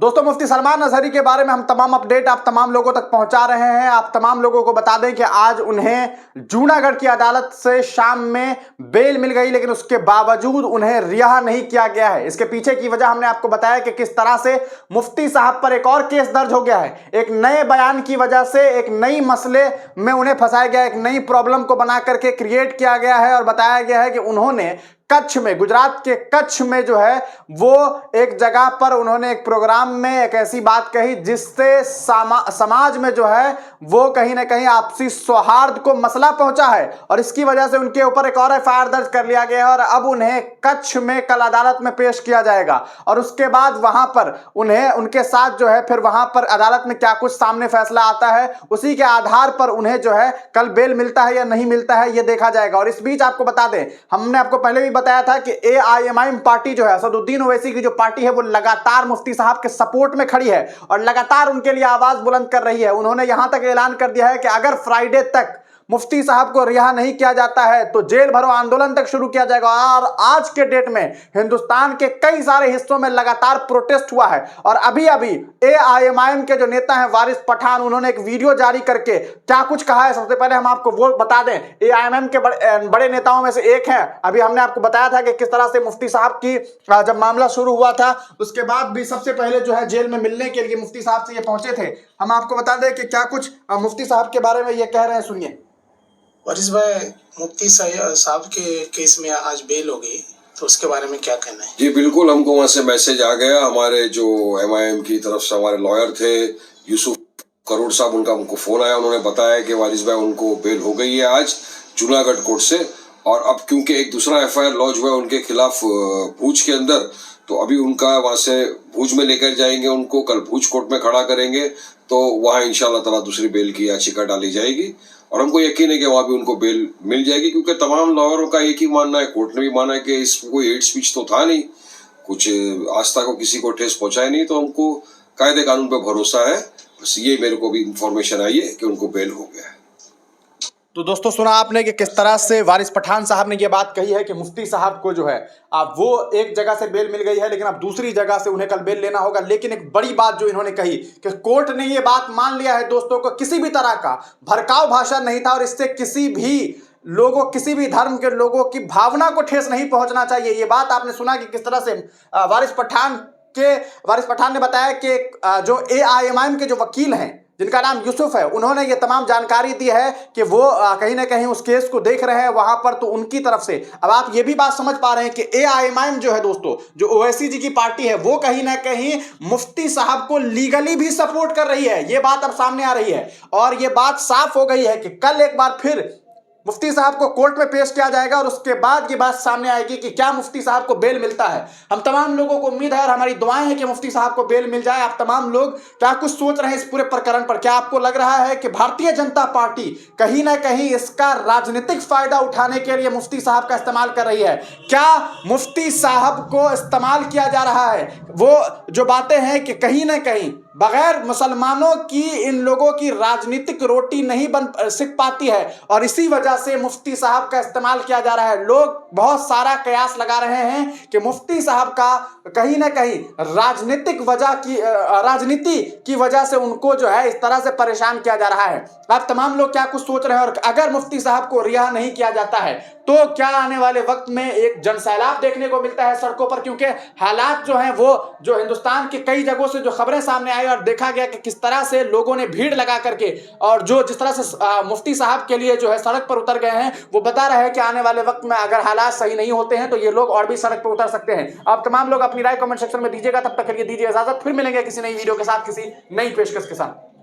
दोस्तों, मुफ्ती सलमान अजहरी के बारे में हम तमाम अपडेट आप तमाम लोगों तक पहुंचा रहे हैं। आप तमाम लोगों को बता दें कि आज उन्हें जूनागढ़ की अदालत से शाम में बेल मिल गई, लेकिन उसके बावजूद उन्हें रिहा नहीं किया गया है। इसके पीछे की वजह हमने आपको बताया कि किस तरह से मुफ्ती साहब पर एक और केस दर्ज हो गया है। एक नए बयान की वजह से एक नई मसले में उन्हें फंसाया गया, एक नई प्रॉब्लम को बना करके क्रिएट किया गया है और बताया गया है कि उन्होंने कच्छ में, गुजरात के कच्छ में जो है वो एक जगह पर उन्होंने एक प्रोग्राम में एक ऐसी बात कही जिससे समाज में जो है वो कहीं ना कहीं आपसी सौहार्द को मसला पहुंचा है और इसकी वजह से उनके ऊपर एक और एफआईआर दर्ज कर लिया गया है और अब उन्हें कच्छ में कल अदालत में पेश किया जाएगा और उसके बाद वहां पर उन्हें उनके साथ जो है फिर वहां पर अदालत में क्या कुछ सामने फैसला आता है, उसी के आधार पर उन्हें जो है कल बेल मिलता है या नहीं मिलता है ये देखा जाएगा। और इस बीच आपको बता दें, हमने आपको पहले भी बताया था कि AIMIM पार्टी जो है, असदुद्दीन ओवैसी की जो पार्टी है, वो लगातार मुफ्ती साहब के सपोर्ट में खड़ी है और लगातार उनके लिए आवाज बुलंद कर रही है। उन्होंने यहां तक ऐलान कर दिया है कि अगर फ्राइडे तक मुफ्ती साहब को रिहा नहीं किया जाता है तो जेल भरो आंदोलन तक शुरू किया जाएगा। और आज के डेट में हिंदुस्तान के कई सारे हिस्सों में लगातार प्रोटेस्ट हुआ है और अभी अभी AIMIM के जो नेता हैं वारिस पठान, उन्होंने एक वीडियो जारी करके क्या कुछ कहा है, सबसे पहले हम आपको वो बता दें। AIMIM के बड़े नेताओं में से एक है, अभी हमने आपको बताया था कि किस तरह से मुफ्ती साहब की जब मामला शुरू हुआ था उसके बाद भी सबसे पहले जो है जेल में मिलने के लिए मुफ्ती साहब से ये पहुंचे थे। हम आपको बता दें कि क्या कुछ मुफ्ती साहब के बारे में ये कह रहे हैं, सुनिए। वारिस भाई, मुफ्ती साहब के केस में आज बेल हो गई, तो उसके बारे में क्या कहना है? जी बिल्कुल, हमको वहाँ से मैसेज आ गया। हमारे जो MIM की तरफ से हमारे लॉयर थे यूसुफ करोड़ साहब, उनका हमको फोन आया। उन्होंने बताया कि वारिस भाई उनको बेल हो गई है आज जूनागढ़ कोर्ट से। और अब क्योंकि एक दूसरा FIR लॉन्च हुआ है उनके खिलाफ भूज के अंदर, तो अभी उनका वहाँ से भूज में लेकर जाएंगे, उनको कल भूज कोर्ट में खड़ा करेंगे, तो वहाँ इंशाल्लाह ताला दूसरी बेल की याचिका डाली जाएगी और हमको यकीन है कि वहाँ भी उनको बेल मिल जाएगी, क्योंकि तमाम लॉयरों का एक ही मानना है, कोर्ट ने भी माना है कि इसमें कोई हेट स्पीच तो था नहीं, कुछ आस्था को किसी को ठेस पहुंचाए नहीं, तो हमको कायदे कानून पे भरोसा है। बस ये मेरे को भी इंफॉर्मेशन आई है कि उनको बेल हो गया है। तो दोस्तों, सुना आपने कि किस तरह से वारिस पठान साहब ने ये बात कही है कि मुफ्ती साहब को जो है वो एक जगह से बेल मिल गई है, लेकिन अब दूसरी जगह से उन्हें कल बेल लेना होगा। लेकिन एक बड़ी बात जो इन्होंने कही कि कोर्ट ने ये बात मान लिया है दोस्तों को किसी भी तरह का भड़काऊ भाषण नहीं था और इससे किसी भी धर्म के लोगों की भावना को ठेस नहीं पहुंचना चाहिए। ये बात आपने सुना कि किस तरह से वारिस पठान ने बताया कि जो AIMIM के जो वकील हैं जिनका नाम यूसुफ है, उन्होंने ये तमाम जानकारी दी है कि वो कहीं ना कहीं उस केस को देख रहे हैं वहां पर, तो उनकी तरफ से अब आप ये भी बात समझ पा रहे हैं कि AIMIM जो है दोस्तों, जो ओवैसी जी की पार्टी है, वो कहीं ना कहीं मुफ्ती साहब को लीगली भी सपोर्ट कर रही है। ये बात अब सामने आ रही है और ये बात साफ हो गई है कि कल एक बार फिर मुफ्ती साहब को कोर्ट में पेश किया जाएगा और उसके बाद ये बात सामने आएगी कि क्या मुफ्ती साहब को बेल मिलता है। हम तमाम लोगों को उम्मीद है और हमारी दुआएं हैं कि मुफ्ती साहब को बेल मिल जाए। आप तमाम लोग क्या कुछ सोच रहे हैं इस पूरे प्रकरण पर? क्या आपको लग रहा है कि भारतीय जनता पार्टी कहीं ना कहीं इसका राजनीतिक फायदा उठाने के लिए मुफ्ती साहब का इस्तेमाल कर रही है? क्या मुफ्ती साहब को इस्तेमाल किया जा रहा है? वो जो बातें हैं कि कहीं ना कहीं बगैर मुसलमानों की इन लोगों की राजनीतिक रोटी नहीं बन सिक पाती है और इसी वजह से मुफ्ती साहब का इस्तेमाल किया जा रहा है। लोग बहुत सारा कयास लगा रहे हैं कि मुफ्ती साहब का कहीं ना कहीं राजनीति की वजह से उनको जो है इस तरह से परेशान किया जा रहा है। आप तमाम लोग क्या कुछ सोच रहे हैं? और अगर मुफ्ती साहब को रिहा नहीं किया जाता है तो क्या आने वाले वक्त में एक जनसैलाब देखने को मिलता है सड़कों पर? क्योंकि हालात जो हैं वो जो हिंदुस्तान की कई जगहों से जो खबरें सामने आई और देखा गया कि किस तरह से लोगों ने भीड़ लगा करके और जो जिस तरह से मुफ्ती साहब के लिए जो है सड़क पर उतर गए हैं, वो बता रहे हैं कि आने वाले वक्त में अगर हालात सही नहीं होते हैं तो ये लोग और भी सड़क पर उतर सकते हैं। आप तमाम लोग अपनी राय कमेंट सेक्शन में दीजिएगा। तब तक के लिए दीजिए इजाजत, फिर मिलेंगे किसी नई वीडियो के साथ, किसी नई पेशकश के साथ।